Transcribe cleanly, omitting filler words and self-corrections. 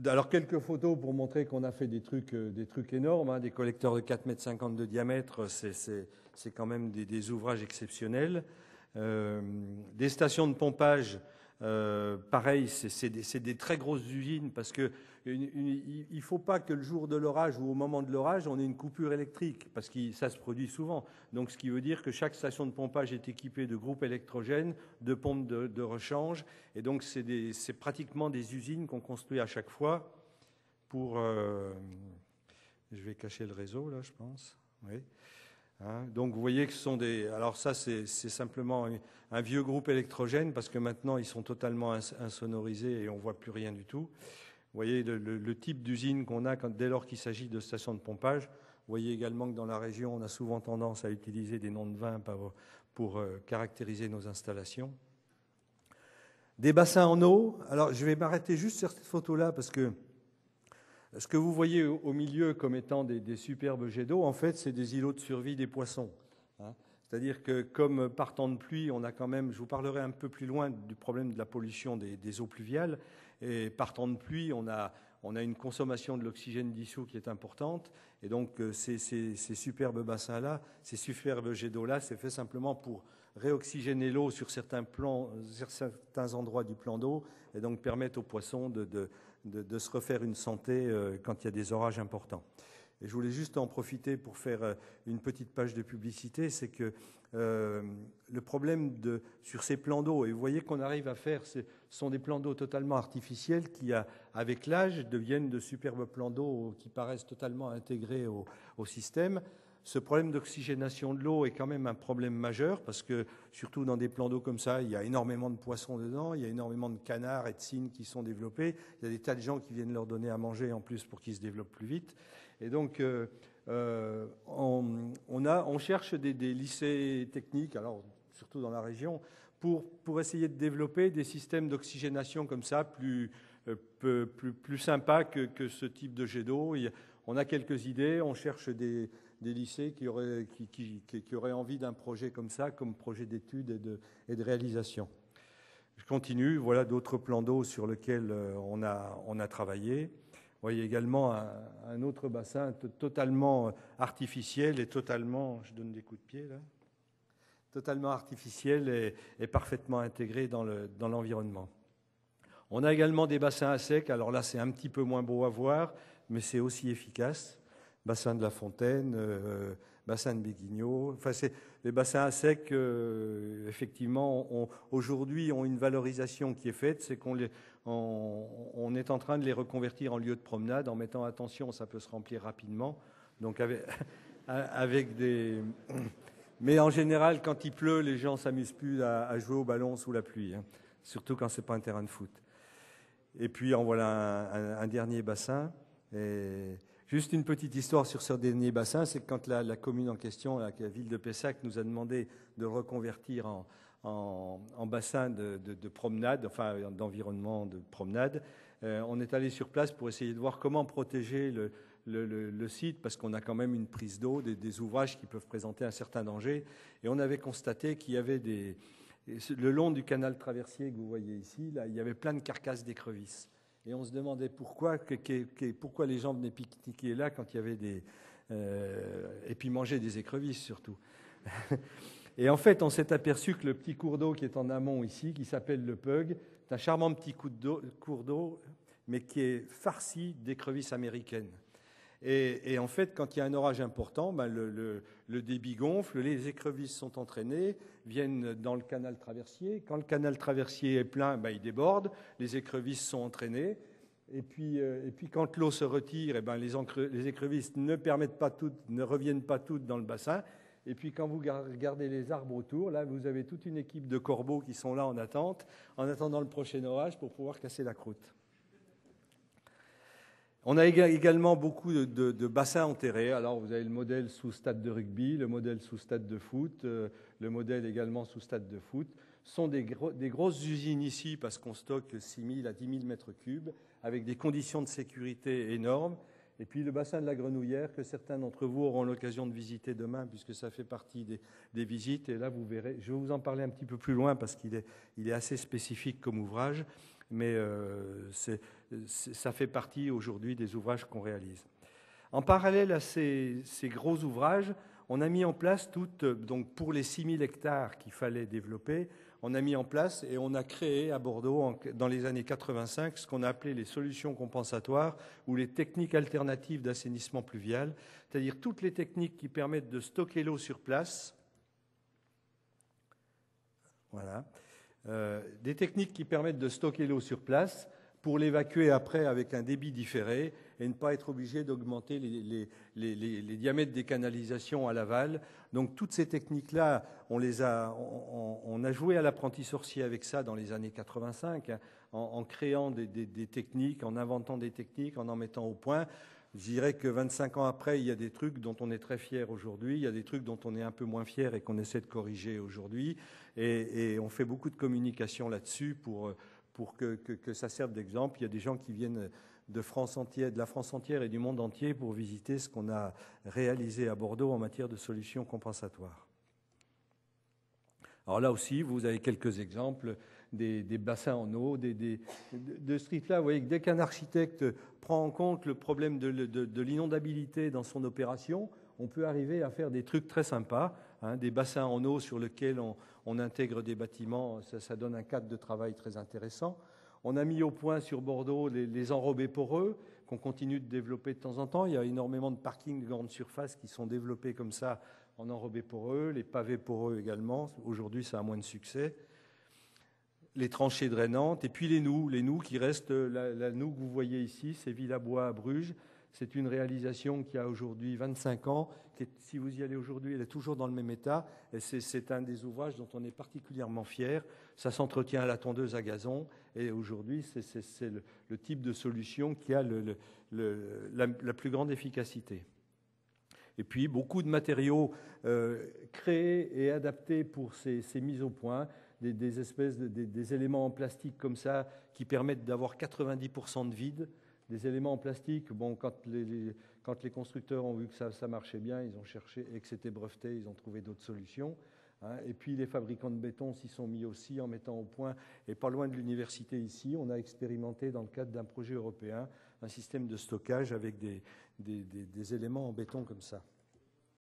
Alors, quelques photos pour montrer qu'on a fait des trucs énormes, hein, des collecteurs de 4,50 m de diamètre, c'est quand même des ouvrages exceptionnels. Des stations de pompage, pareil, c'est des très grosses usines parce que il ne faut pas que le jour de l'orage ou au moment de l'orage, on ait une coupure électrique parce que ça se produit souvent. Donc, ce qui veut dire que chaque station de pompage est équipée de groupes électrogènes, de pompes de rechange. Et donc, c'est pratiquement des usines qu'on construit à chaque fois pour... je vais cacher le réseau, là, je pense. Oui. Hein, donc vous voyez que ce sont des... Alors ça, c'est simplement un vieux groupe électrogène parce que maintenant, ils sont totalement insonorisés et on ne voit plus rien du tout. Vous voyez le type d'usine qu'on a dès lors qu'il s'agit de stations de pompage. Vous voyez également que dans la région, on a souvent tendance à utiliser des noms de vins pour caractériser nos installations. Des bassins en eau. Alors, je vais m'arrêter juste sur cette photo-là parce que ce que vous voyez au milieu comme étant des superbes jets d'eau, en fait, c'est des îlots de survie des poissons. Hein. C'est-à-dire que comme par temps de pluie, on a quand même, je vous parlerai un peu plus loin du problème de la pollution des eaux pluviales, et par temps de pluie, on a une consommation de l'oxygène dissous qui est importante, et donc ces superbes bassins-là, ces superbes jets d'eau-là, c'est fait simplement pour réoxygéner l'eau sur certains endroits du plan d'eau, et donc permettre aux poissons de se refaire une santé quand il y a des orages importants. Et je voulais juste en profiter pour faire une petite page de publicité, c'est que le problème sur ces plans d'eau, et vous voyez qu'on arrive à faire, ce sont des plans d'eau totalement artificiels qui, avec l'âge, deviennent de superbes plans d'eau qui paraissent totalement intégrés au système. Ce problème d'oxygénation de l'eau est quand même un problème majeur parce que, surtout dans des plans d'eau comme ça, il y a énormément de poissons dedans, il y a énormément de canards et de cynes qui sont développés, il y a des tas de gens qui viennent leur donner à manger en plus pour qu'ils se développent plus vite. Et donc, on cherche des lycées techniques, alors surtout dans la région, pour essayer de développer des systèmes d'oxygénation comme ça, plus sympas que ce type de jet d'eau. On a quelques idées, on cherche des lycées qui auraient envie d'un projet comme ça, comme projet d'études et de réalisation. Je continue, voilà d'autres plans d'eau sur lesquels on a travaillé. Vous voyez également un autre bassin totalement artificiel et totalement, je donne des coups de pied là, totalement artificiel et parfaitement intégré dans l'environnement. On a également des bassins à sec, alors là c'est un petit peu moins beau à voir, mais c'est aussi efficace. Bassin de la Fontaine, bassin de Béguigneau. Enfin, les bassins à sec, effectivement, aujourd'hui ont une valorisation qui est faite, c'est qu'on est en train de les reconvertir en lieux de promenade, en mettant attention, ça peut se remplir rapidement. Donc avec des... Mais en général, quand il pleut, les gens ne s'amusent plus à jouer au ballon sous la pluie, hein, surtout quand ce n'est pas un terrain de foot. Et puis en voilà un dernier bassin. Et juste une petite histoire sur ce dernier bassin, c'est que quand la commune en question, la ville de Pessac, nous a demandé de reconvertir en bassin de promenade, enfin d'environnement de promenade, on est allé sur place pour essayer de voir comment protéger le site, parce qu'on a quand même une prise d'eau, des ouvrages qui peuvent présenter un certain danger. Et on avait constaté qu'il y avait le long du canal traversier que vous voyez ici, là, il y avait plein de carcasses d'écrevisses. Et on se demandait pourquoi les gens venaient pique-niquer là quand il y avait et puis manger des écrevisses surtout. Et en fait, on s'est aperçu que le petit cours d'eau qui est en amont ici, qui s'appelle le Pug, c'est un charmant petit cours d'eau, mais qui est farci d'écrevisses américaines. Et en fait, quand il y a un orage important, ben le débit gonfle, les écrevisses sont entraînées, viennent dans le canal traversier. Quand le canal traversier est plein, ben il déborde, les écrevisses sont entraînées. Et puis quand l'eau se retire, ben les écrevisses ne reviennent pas toutes dans le bassin. Et puis quand vous regardez les arbres autour, là, vous avez toute une équipe de corbeaux qui sont là en attendant le prochain orage pour pouvoir casser la croûte. On a également beaucoup de bassins enterrés. Alors, vous avez le modèle sous stade de rugby, le modèle sous stade de foot, le modèle également sous stade de foot. Ce sont des grosses usines ici parce qu'on stocke 6 000 à 10 000 mètres cubes avec des conditions de sécurité énormes. Et puis le bassin de la Grenouillère que certains d'entre vous auront l'occasion de visiter demain puisque ça fait partie des visites. Et là, vous verrez, je vais vous en parler un petit peu plus loin parce qu'il est assez spécifique comme ouvrage. mais ça fait partie aujourd'hui des ouvrages qu'on réalise. En parallèle à ces gros ouvrages, on a mis en place donc pour les 6000 hectares qu'il fallait développer, on a mis en place et on a créé à Bordeaux, dans les années 85, ce qu'on a appelé les solutions compensatoires ou les techniques alternatives d'assainissement pluvial, c'est-à-dire toutes les techniques qui permettent de stocker l'eau sur place. Voilà. Des techniques qui permettent de stocker l'eau sur place pour l'évacuer après avec un débit différé et ne pas être obligé d'augmenter les diamètres des canalisations à l'aval. Donc toutes ces techniques-là, on a joué à l'apprenti sorcier avec ça dans les années 85, hein, en créant des techniques, en inventant des techniques, en mettant au point. Je dirais que 25 ans après, il y a des trucs dont on est très fier aujourd'hui, il y a des trucs dont on est un peu moins fier et qu'on essaie de corriger aujourd'hui. Et on fait beaucoup de communication là-dessus pour que ça serve d'exemple. Il y a des gens qui viennent de France entière, de la France entière et du monde entier pour visiter ce qu'on a réalisé à Bordeaux en matière de solutions compensatoires. Alors là aussi, vous avez quelques exemples des bassins en eau, de ce truc-là. Vous voyez que dès qu'un architecte prend en compte le problème de l'inondabilité dans son opération, on peut arriver à faire des trucs très sympas, hein, des bassins en eau sur lesquels on intègre des bâtiments, ça donne un cadre de travail très intéressant. On a mis au point sur Bordeaux les enrobés poreux qu'on continue de développer de temps en temps. Il y a énormément de parkings de grande surface qui sont développés comme ça en enrobés poreux, les pavés poreux également. Aujourd'hui, ça a moins de succès. Les tranchées drainantes et puis les noues qui restent. La noue que vous voyez ici, c'est Villabois à Bruges. C'est une réalisation qui a aujourd'hui 25 ans. Si vous y allez aujourd'hui, elle est toujours dans le même état. Et c'est un des ouvrages dont on est particulièrement fier. Ça s'entretient à la tondeuse à gazon. Et aujourd'hui, c'est le type de solution qui a la plus grande efficacité. Et puis, beaucoup de matériaux créés et adaptés pour ces mises au point. Des espèces des éléments en plastique comme ça qui permettent d'avoir 90% de vide. Des éléments en plastique, bon, quand les constructeurs ont vu que ça marchait bien, ils ont cherché et que c'était breveté, ils ont trouvé d'autres solutions. Hein. Et puis les fabricants de béton s'y sont mis aussi en mettant au point, et pas loin de l'université ici, on a expérimenté dans le cadre d'un projet européen un système de stockage avec des éléments en béton comme ça.